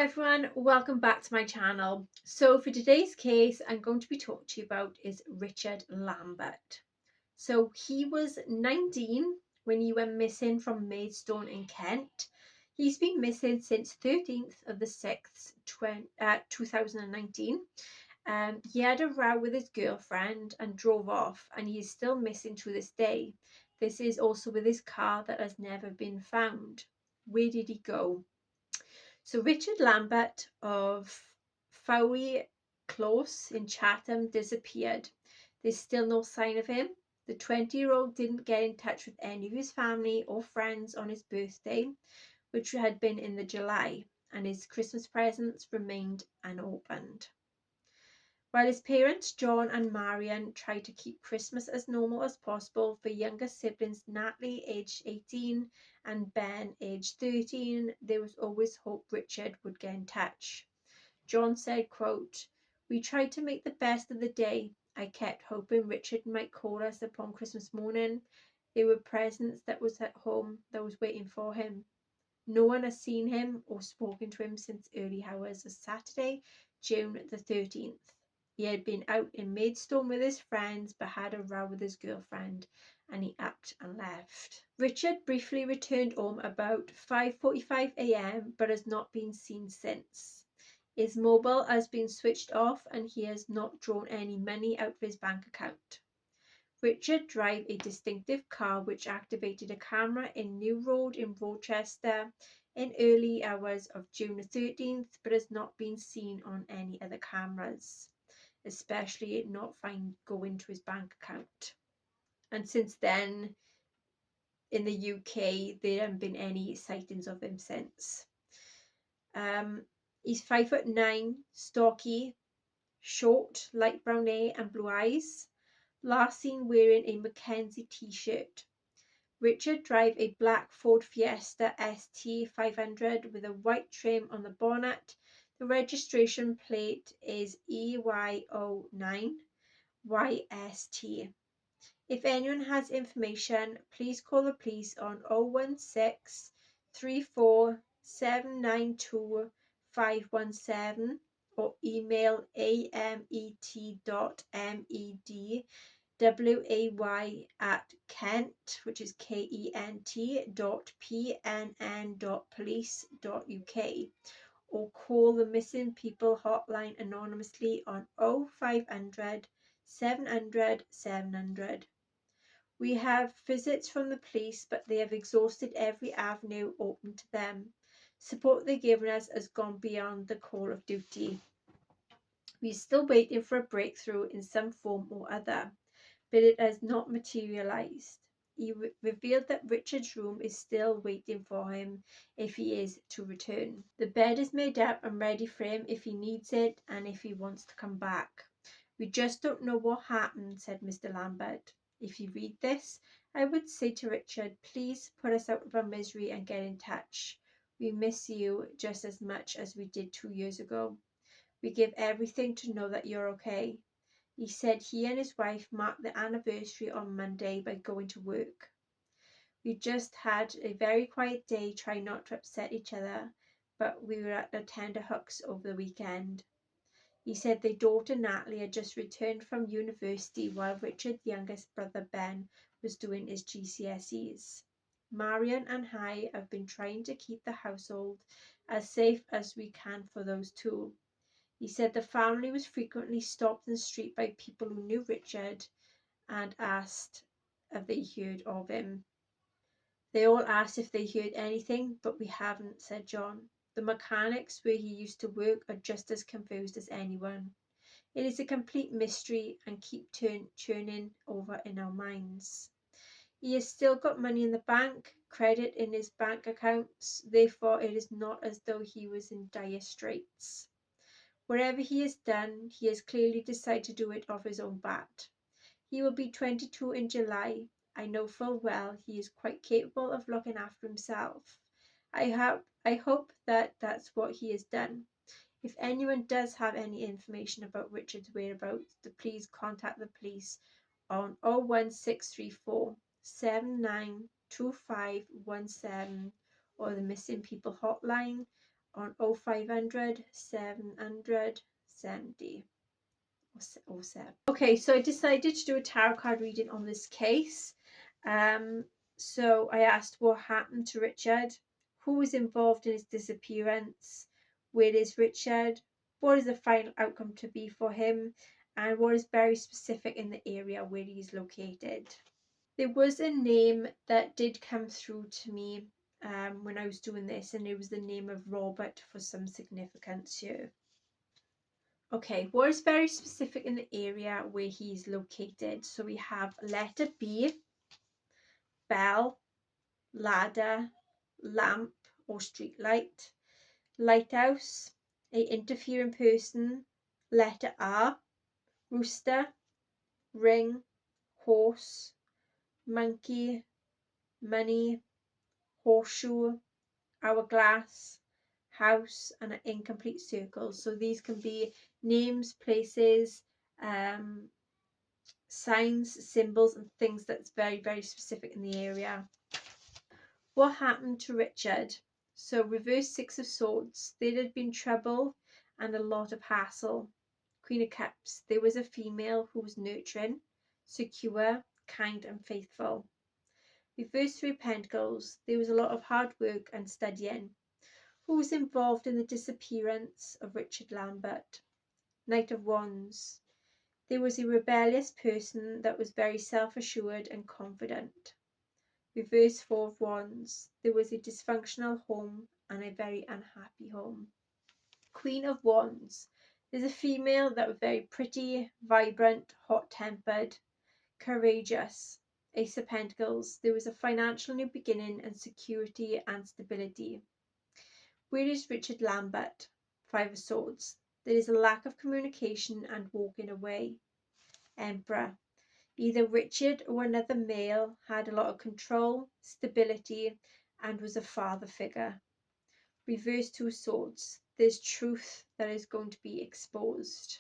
everyone, welcome back to my channel. So for today's case I'm going to be talking to you about is Richard Lambert. So he was 19 when he went missing from Maidstone in Kent. He's been missing since 13th of the 6th, 2019. He had a row with his girlfriend and drove off, and he is still missing to this day. This is also with his car that has never been found. Where did he go? So Richard Lambert of Fowey Close in Chatham disappeared. There's still no sign of him. The 20-year-old didn't get in touch with any of his family or friends on his birthday, which had been in the July, and his Christmas presents remained unopened. While his parents, John and Marion, tried to keep Christmas as normal as possible for younger siblings Natalie, aged 18, and Ben, aged 13, there was always hope Richard would get in touch. John said, quote, "We tried to make the best of the day. I kept hoping Richard might call us upon Christmas morning. There were presents that was at home that was waiting for him. No one has seen him or spoken to him since early hours of Saturday, June the 13th. He had been out in Maidstone with his friends but had a row with his girlfriend and he upped and left." Richard briefly returned home about 5:45 a.m. but has not been seen since. His mobile has been switched off and he has not drawn any money out of his bank account. Richard drove a distinctive car which activated a camera in New Road in Rochester in early hours of June 13th, but has not been seen on any other cameras, especially not find going to his bank account. And since then, in the UK, there haven't been any sightings of him since. He's 5'9", stocky, short, light brown hair and blue eyes. Last seen wearing a Mackenzie t-shirt. Richard drive a black Ford Fiesta ST 500 with a white trim on the bonnet. The registration plate is EY09YST. If anyone has information, please call the police on 016 34 792 517 or email amet.medway@kent, which is kent.pnn.police.uk, or call the Missing People hotline anonymously on 0500 700 700. We have visits from the police, but they have exhausted every avenue open to them. Support they've given us has gone beyond the call of duty. We are still waiting for a breakthrough in some form or other, but it has not materialized. He revealed that Richard's room is still waiting for him if he is to return. The bed is made up and ready for him if he needs it and if he wants to come back. We just don't know what happened, said Mr. Lambert. If you read this, I would say to Richard, please put us out of our misery and get in touch. We miss you just as much as we did 2 years ago. We give everything to know that you're okay. He said he and his wife marked the anniversary on Monday by going to work. We just had a very quiet day, trying not to upset each other, but we were at the tenterhooks over the weekend. He said their daughter Natalie had just returned from university while Richard's youngest brother Ben was doing his GCSEs. Marion and I have been trying to keep the household as safe as we can for those two. He said the family was frequently stopped in the street by people who knew Richard and asked if they heard of him. They all asked if they heard anything, but we haven't, said John. The mechanics where he used to work are just as confused as anyone. It is a complete mystery and keep churning over in our minds. He has still got money in the bank, credit in his bank accounts, therefore it is not as though he was in dire straits. Whatever he has done, he has clearly decided to do it off his own bat. He will be 22 in July. I know full well he is quite capable of looking after himself. I hope that that's what he has done. If anyone does have any information about Richard's whereabouts, please contact the police on 01634 792517 or the Missing People hotline on 0500 770 or 07. Okay, so I decided to do a tarot card reading on this case. So I asked what happened to Richard, who was involved in his disappearance, where is Richard, what is the final outcome to be for him, and what is very specific in the area where he's located. There was a name that did come through to me when I was doing this, and it was the name of Robert for some significance here. Okay, what is very specific in the area where he's located? So we have letter B, bell, ladder, lamp or street light, lighthouse, a interfering person, letter R, rooster, ring, horse, monkey, money, horseshoe, hourglass, house, and an incomplete circle. So these can be names, places, signs, symbols, and things that's very, very specific in the area. What happened to Richard? So reverse Six of Swords. There had been trouble and a lot of hassle. Queen of Cups. There was a female who was nurturing, secure, kind, and faithful. Reverse Three of Pentacles. There was a lot of hard work and studying. Who was involved in the disappearance of Richard Lambert? Knight of Wands. There was a rebellious person that was very self-assured and confident. Reverse Four of Wands. There was a dysfunctional home and a very unhappy home. Queen of Wands. There's a female that was very pretty, vibrant, hot-tempered, courageous. Ace of Pentacles. There was a financial new beginning and security and stability. Where is Richard Lambert? Five of Swords. There is a lack of communication and walking away. Emperor. Either Richard or another male had a lot of control, stability, and was a father figure. Reverse Two of Swords. There's truth that is going to be exposed.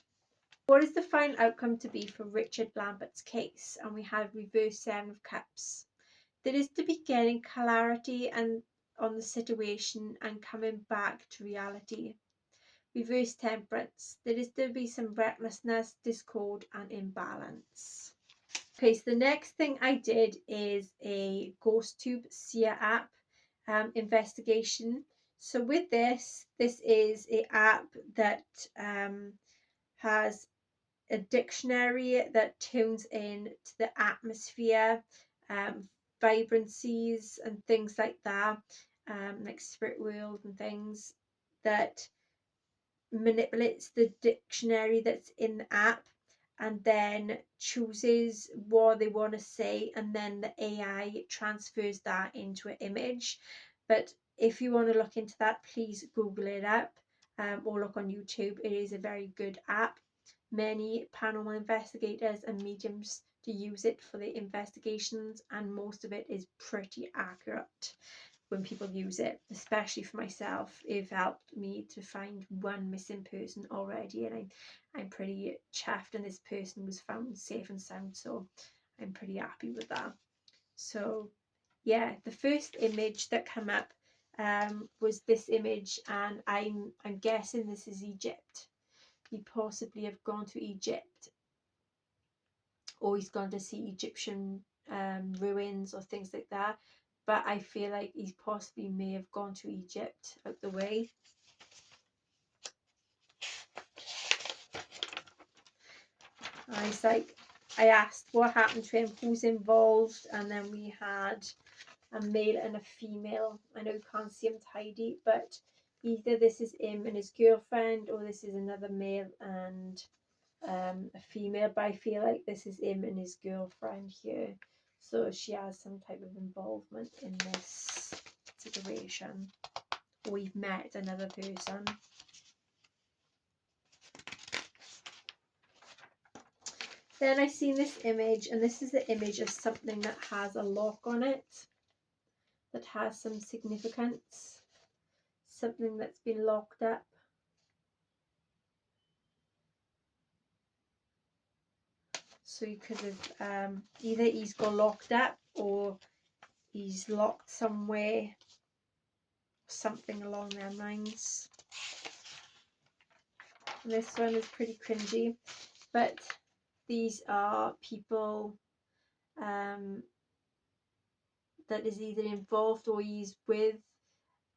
What is the final outcome to be for Richard Lambert's case? And we have reverse Seven of Cups. There is to be getting clarity and on the situation and coming back to reality. Reverse Temperance. There is to be some recklessness, discord, and imbalance. Okay, so the next thing I did is a GhostTube Seer app investigation. So with this is an app that has a dictionary that tunes in to the atmosphere, vibrancies and things like that, like spirit world and things, that manipulates the dictionary that's in the app and then chooses what they want to say, and then the AI transfers that into an image. But if you want to look into that, please Google it up or look on YouTube. It is a very good app. Many paranormal investigators and mediums to use it for the investigations, and most of it is pretty accurate when people use it, especially for myself. It helped me to find one missing person already, and I'm pretty chuffed, and this person was found safe and sound, so I'm pretty happy with that. So yeah, the first image that came up was this image, and I'm guessing this is Egypt. He possibly have gone to Egypt, or he's gone to see Egyptian ruins or things like that. But I feel like he possibly may have gone to Egypt out the way. I asked what happened to him, who's involved, and then we had a male and a female. I know you can't see him tidy, but either this is him and his girlfriend, or this is another male and a female, but I feel like this is him and his girlfriend here, so she has some type of involvement in this situation. We've met another person. Then I seen this image, and this is the image of something that has a lock on it, that has some significance, something that's been locked up. So you could have either he's got locked up or he's locked somewhere something along their lines. This one is pretty cringy, but these are people that is either involved or he's with,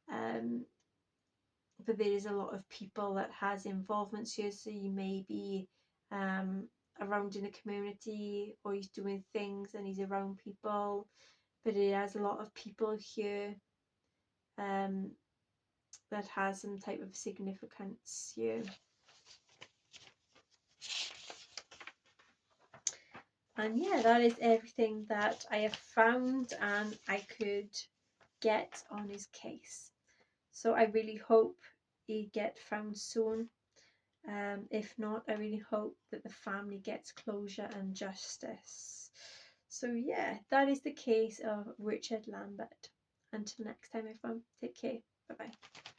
but there is a lot of people that has involvements here, so you may be around in the community, or he's doing things and he's around people, but it has a lot of people here that has some type of significance here. And yeah, that is everything that I have found and I could get on his case. So I really hope he get found soon. If not, I really hope that the family gets closure and justice. So yeah, that is the case of Richard Lambert. Until next time, everyone, take care. Bye bye.